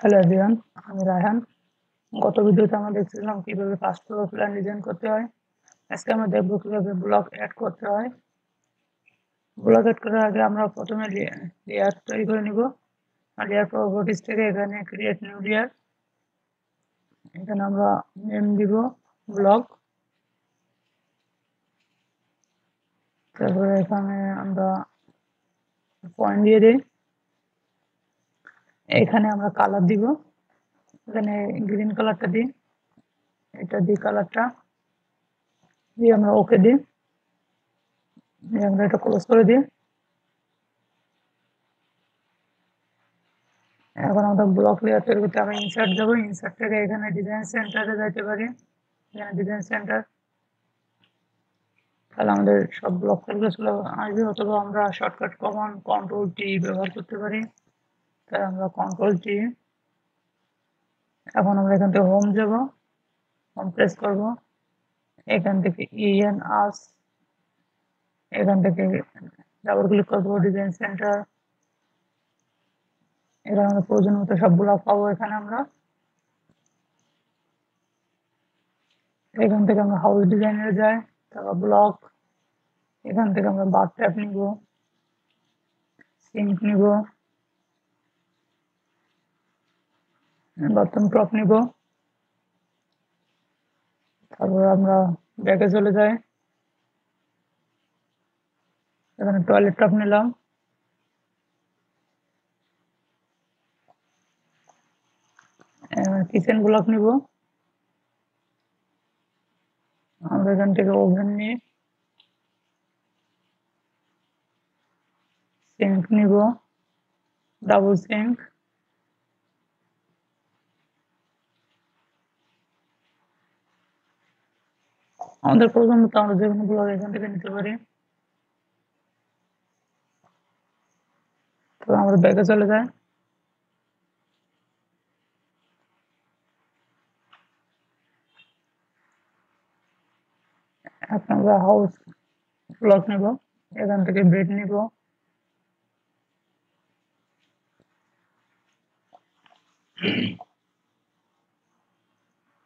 Hello everyone, আমি রায়হান। গত ভিডিওতে আমরা দেখছিলাম কিভাবে ফার্স্ট ফ্লোর প্ল্যান ডিজাইন করতে হয়। আজকে আমরা দেখবো কিভাবে ব্লক অ্যাড করতে হয়। ব্লক অ্যাড করার আগে আমরা প্রথমে লেয়ার তৈরি করে নিব। লেয়ার প্রপার্টিজ থেকে এখানে ক্রিয়েট নিউ লেয়ার, এখানে আমরা নেম দিব ব্লক। তারপরে এখানে আমরা পয়েন্ট দিয়ে দিই। এখানে আমরা কালার দিব, এখানে গ্রিন কালারটা দিই, এটা দিই কালারটা দিয়ে আমরা ওকে দিই, আমরা এটা ক্লোজ করে দিই। এখন আমরা ব্লক লেয়ার তৈরি করতে আমরা ইনসার্ট দেবো। ইনসার্ট থেকে এখানে ডিজাইন সেন্টারে যাইতে পারি, এখানে ডিজাইন সেন্টার, তাহলে আমাদের সব ব্লক তৈরি চলে আসবে। অথবা আমরা শর্টকাট কমান্ড কন্ট্রোল টি ব্যবহার করতে পারি, তাই আমরা কন্ট্রোল টি। এখন আমরা এখান থেকে হোম যাব, হোম প্রেস করব, এখান থেকে ইএন আস, এখান থেকে ডাবল ক্লিক করবো ডিজাইন সেন্টার। এখানে আমরা প্রয়োজন মতো সব ব্লক পাবো। এখানে আমরা এখান থেকে আমরা হাউস ডিজাইনের যাই, তারপর ব্লক, এখান থেকে আমরা বাথ ট্যাপ নিব, সিঙ্ক নিব, বাথরুম টপ নিব। তারপর আমরা ব্যাগে চলে যাই, এখানে টয়লেট টপ নিলাম, কিচেন ব্লক নিব, আমরা এখান থেকে ওভেন নিয়ে সিঙ্ক নিব, ডাবল সিঙ্ক, আমাদের প্রয়োজন মতো আমরা যে কোনো ব্লক এখান থেকে নিতে পারি। তো আমরা ব্যাগে চলে যাই, এখন আমরা হাউস ব্লক নিব, এখান থেকে বেড নিব,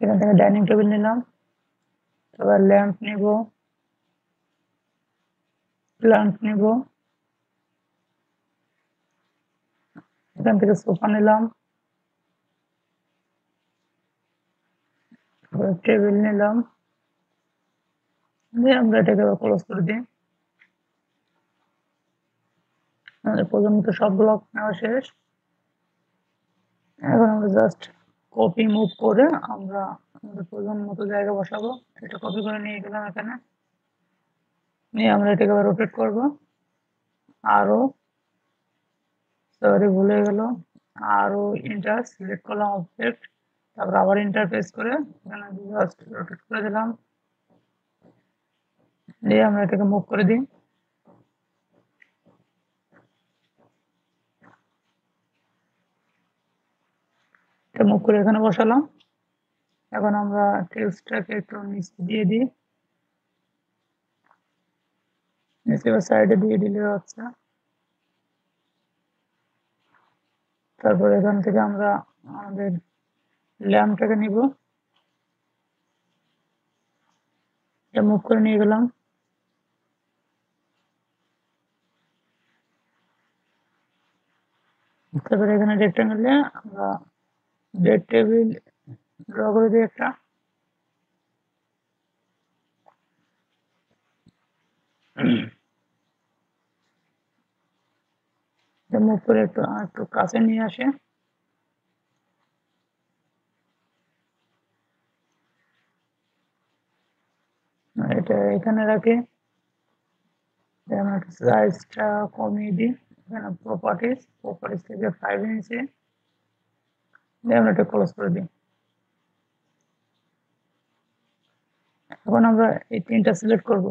এখান থেকে ডাইনিং টেবিল নিলাম, তারপর ল্যাম্প নিব, প্লান্ট নিব, এখান থেকে সোফা নিলাম, টেবিল নিলাম, দিয়ে আমরা এটাকে ক্লোজ করে দিই। আমাদের প্রয়োজন মতো সব ব্লক নেওয়া শেষ। এখন আমরা জাস্ট কপি মুভ করে আমরা আমাদের প্রয়োজন মতো জায়গা বসাবো। এটা কপি করে নিয়ে গেলাম, এখানে নিয়ে আমরা এটাকে রোটেট করবো আরো, সরি ভুলে গেল, আরো ইন্টার সিলেক্ট করলাম অবজেক্ট, তারপর আবার ইন্টারফেস করে এখানে জাস্ট রোটেট করে দিলাম, দিয়ে আমরা এটাকে মুভ করে দিই। এটা মুভ করে এখানে বসালাম। এখন আমরা টেক্সটটাকে একটু নিচে দিয়ে দিই, নিচে বা সাইডে দিয়ে দিলে হচ্ছে। তারপর এখান থেকে আমরা আমাদের ল্যাম্পটাকে নিব, এটা মুভ করে নিয়ে গেলাম। তারপরে এখানে রেক্ট্যাঙ্গেলে আমরা বেড টেবিল ড্র করে দিই একটা, মুভ করে একটু একটু কাছে নিয়ে আসে, এটা এখানে রাখি, আমরা সাইজটা কমিয়ে দিই। এখানে প্রপার্টিজ থেকে 5 ইঞ্চি দিয়ে আমরা এটা ক্লোজ করে দিই। এখন আমরা এই তিনটা সিলেক্ট করব,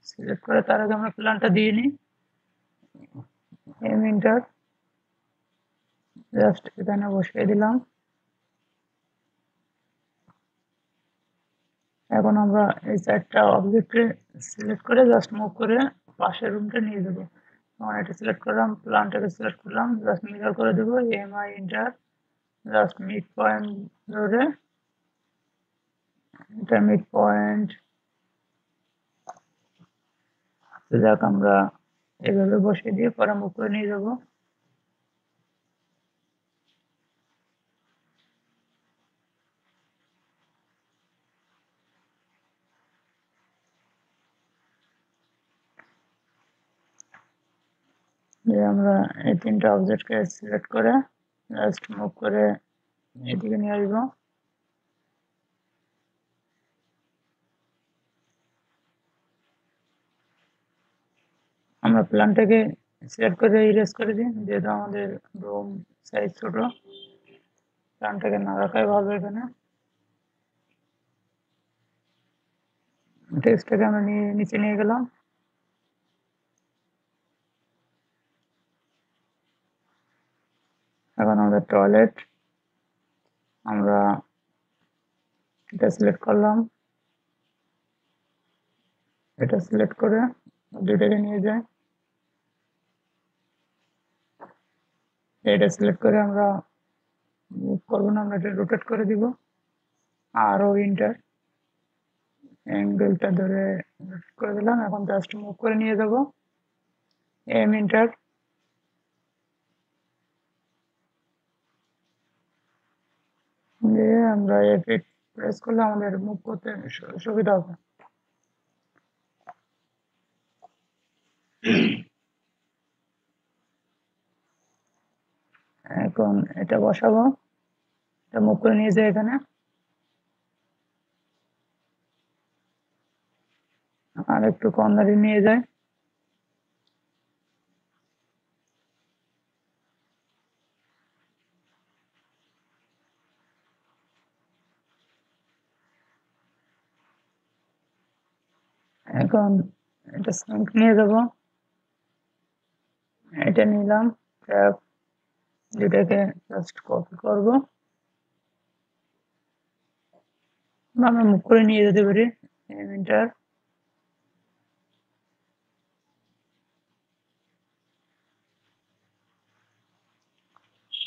সিলেক্ট করে তার আগে আমরা প্ল্যানটা দিয়ে নিই, এম ইন্টার, জাস্ট এখানে বসিয়ে দিলাম। এখন আমরা এই চারটা অবজেক্টে সিলেক্ট করে জাস্ট মুভ করে পাশের রুমটা নিয়ে যাবো। তখন এটা সিলেক্ট করলাম, প্ল্যানটাকে সিলেক্ট করলাম, জাস্ট মিরর করে দেবো, M I enter, just mid point ধরে এটা মিড পয়েন্ট যাক আমরা এভাবে বসিয়ে দিয়ে পরে মুখ করে নিয়ে যাবো। যে আমরা এই তিনটা অবজেক্টকে সিলেক্ট করে জাস্ট মুভ করে এদিকে নিয়ে আসবো। আমরা প্ল্যানটাকে সিলেক্ট করে ইরেজ করে দিই, যেহেতু আমাদের রুম সাইজ ছোট, প্ল্যানটাকে না রাখাই ভালো। এখানে টেক্সটটাকে আমরা নিচে নিয়ে গেলাম। এখন আমাদের টয়লেট, আমরা এটা সিলেক্ট করলাম, এটা সিলেক্ট করে দুইটাকে নিয়ে যাই। এটা সিলেক্ট করে আমরা মুভ করবো না, আমরা এটা রোটেট করে দিব। আরও ইন্টার অ্যাঙ্গেলটা ধরে রোটেট করে দিলাম। এখন জাস্ট মুভ করে নিয়ে যাব, এম ইন্টার। দিয়ে আমরা এফ8 প্রেস করলে আমাদের মুভ করতে সুবিধা হবে। এখন এটা বসাবো, এটা মুভ করে নিয়ে যাই এখানে, আর একটু কর্নারে নিয়ে যায়। এখন এটা সিঙ্ক নিয়ে যাব, এটা নিলাম, ট্যাপ দুটাকে জাস্ট কপি করব, আমরা মুভ করে নিয়ে যেতে পারি। এন্টার,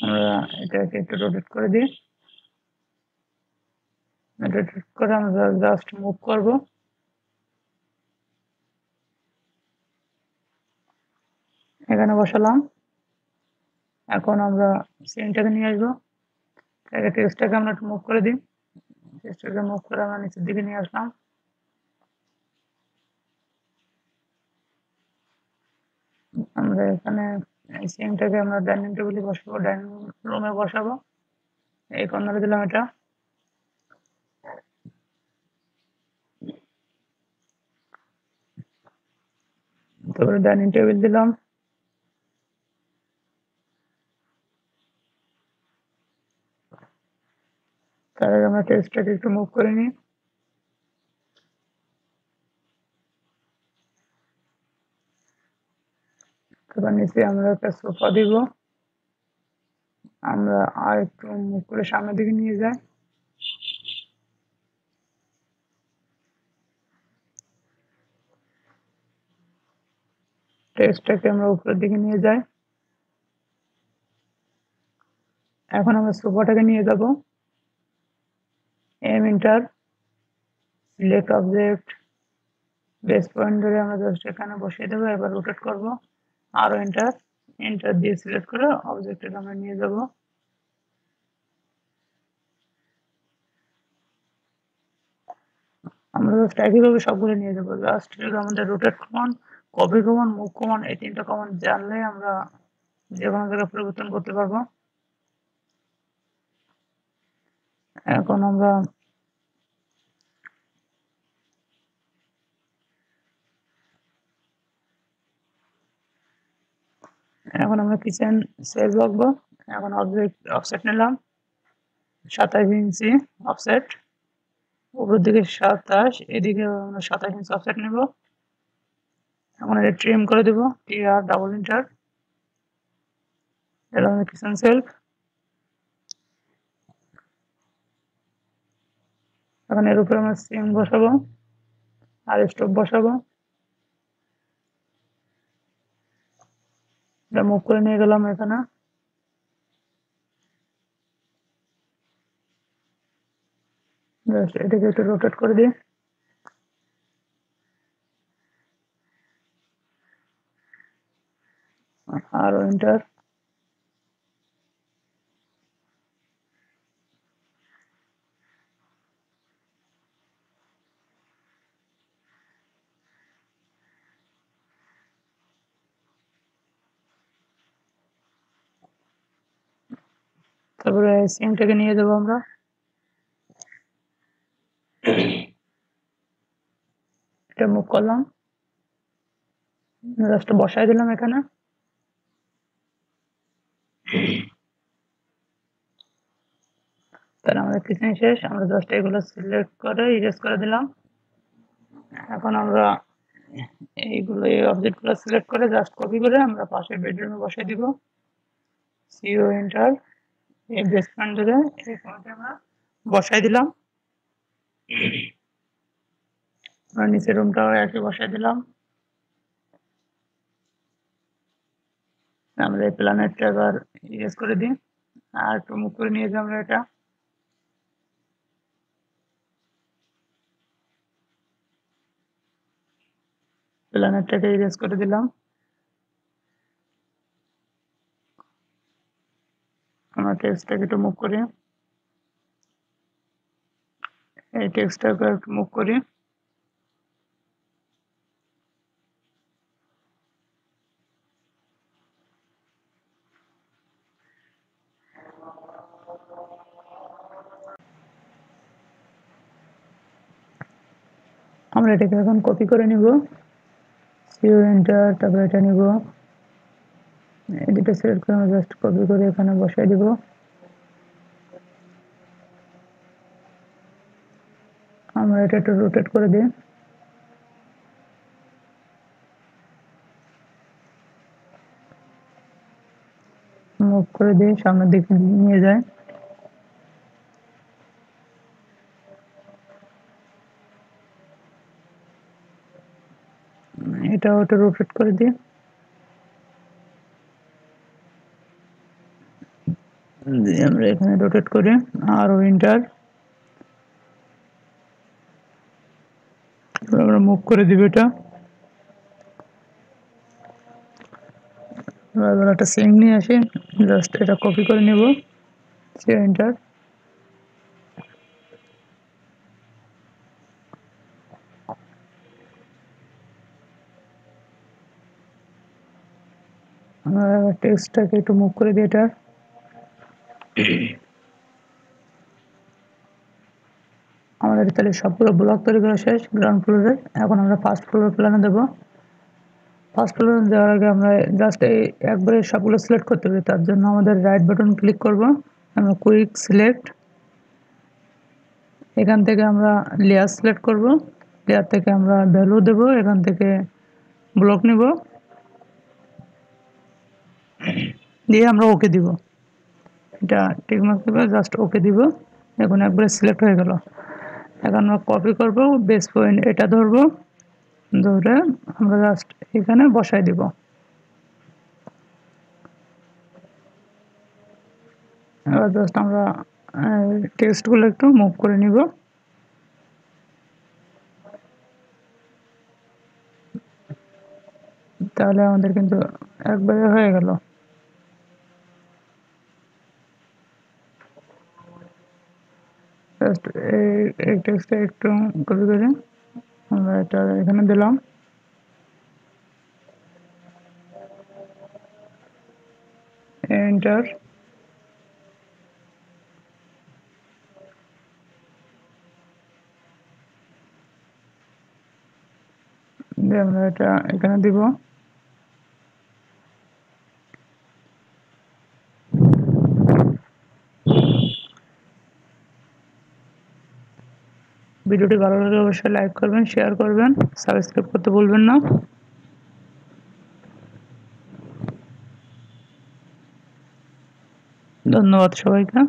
আমরা এটাকে একটু রোটেট করে দিই। রোটেট করে আমরা জাস্ট মুভ করব। এখানে বসালাম। এখন আমরা সিঙ্কটাকে নিয়ে আসবো, টেক্সটটাকে আমরা একটু মুভ করে দিই। টেক্সটটাকে মুভ করে আমরা নিচের দিকে নিয়ে আসলাম। আমরা এখানে সিঙ্কটাকে আমরা ডাইনিং টেবিলে বসাবো, ডাইনিং রুমে বসাবো। এই কর্নারে দিলাম এটা, তারপরে ডাইনিং টেবিল দিলাম। তার আগে আমরা টেক্সটটাকে একটু মুভ করে নিই। তারপর নিচে আমরা একটা সোফা দিব, আমরা আর একটু মুভ করে সামনের দিকে নিয়ে যাই। টেক্সটটাকে আমরা উপরের দিকে নিয়ে যাই। এখন আমরা সোফাটাকে নিয়ে যাব, M enter, select object, base point ধরে আমরা জাস্ট এখানে বসিয়ে দেবো। এবার রোটেট করব, আরও এন্টার, এন্টার দিয়ে সিলেক্ট করে অবজেক্টটাকে আমরা নিয়ে যাব। আমরা জাস্ট একইভাবে সবগুলো নিয়ে যাবো। জাস্ট আমাদের rotate command, copy command, move command, এই তিনটা কমান্ড জানলে আমরা যে কোনো জায়গায় পরিবর্তন করতে পারবো। এখন আমরা কিচেন সেল রাখবো। এখন অবজেক্ট অফসেট নিলাম 27 ইঞ্চি অফসেট, উপরের দিকে 27, এদিকে আমরা 27 ইঞ্চি অফসেট নেব। এখন এটা ট্রিম করে দেবো, টিআর ডাবল ইন্টার, এটা আমাদের কিচেন সেলফ। এখন এর উপরে আমরা সিঙ্ক বসাবো আর স্টোভ বসাবো। এটা মুভ করে নিয়ে গেলাম এখানে। জাস্ট এটাকে একটু রোটেট করে দিই। আর এন্টার। তারপরে সিমটাকে নিয়ে যাবো আমরা, এটা মুভ করলাম, জাস্ট বসাই দিলাম এখানে। তাহলে আমাদের কিচেন শেষ। আমরা জাস্ট এগুলো সিলেক্ট করে ইরেজ করে দিলাম। এখন আমরা এইগুলো এই অবজেক্টগুলো সিলেক্ট করে জাস্ট কপি করে আমরা পাশে বেডরুমে বসাই দিব। CO enter. এই বেসমেন্ট ধরে এই পয়েন্টে আমরা বসাই দিলাম। আমরা নিচের রুমটাও একই বসাই দিলাম। আমরা এই প্ল্যানেটটা এবার ইরেজ করে দিই আর একটু মুভ করে নিয়ে যাই আমরা এটা। প্ল্যানেটটাকে ইরেজ করে দিলাম। আমরা টেক্সটটাকে একটু মুভ করি, এই টেক্সটটাকে একটু মুভ করি। আমরা এটাকে এখন কপি করে নিব। সিও এন্টার, তারপরে এটা নিব, এই দুটো সিলেক্ট করে আমরা জাস্ট কপি করে এখানে বসাই দিব। আমরা এটা একটু রোটেট করে দিই। মুভ করে দিই, সামনের দিকে নিয়ে যায়। এটাও একটু রোটেট করে দিই। আমরা এখানে রোটেট করি আর এন্টার। আমরা মুভ করে দিব এটা। এবার একটা সিঙ্ক নিয়ে আসি, জাস্ট এটা কপি করে নেব। C O enter. আমরা টেক্সটটাকে একটু মুভ করে দিই এটা। আমাদের তাহলে সবগুলো ব্লক তৈরি করা শেষ গ্রাউন্ড ফ্লোরে। এখন আমরা ফার্স্ট ফ্লোর প্ল্যানে দেবো। ফার্স্ট ফ্লোরে দেওয়ার আগে আমরা জাস্ট এই একবারে সবগুলো সিলেক্ট করতে হবে। তার জন্য আমাদের রাইট বাটন ক্লিক করব, আমরা কুইক সিলেক্ট। এখান থেকে আমরা লেয়ার সিলেক্ট করব, লেয়ার থেকে আমরা ভ্যালু দেব, এখান থেকে ব্লক নেব, দিয়ে আমরা ওকে দিব। এটা টিকমার্ক দেবো, জাস্ট ওকে দিব। এখন একবারে সিলেক্ট হয়ে গেল। এখন আমরা কপি করব, বেস পয়েন্ট এটা ধরবো, ধরে আমরা জাস্ট এখানে বসাই দিব। এবার জাস্ট আমরা টেক্সটগুলো একটু মুভ করে নিব। তাহলে আমাদের কিন্তু একবারে হয়ে গেল। জাস্ট এই টেক্সটটা একটু কপি করে আমরা এটা এখানে দিলাম। এন্টার। দিয়ে আমরা এটা এখানে দিব। ভিডিওটি ভালো লাগলে অবশ্যই লাইক করবেন, শেয়ার করবেন, সাবস্ক্রাইব করতে ভুলবেন না। ধন্যবাদ সবাইকে।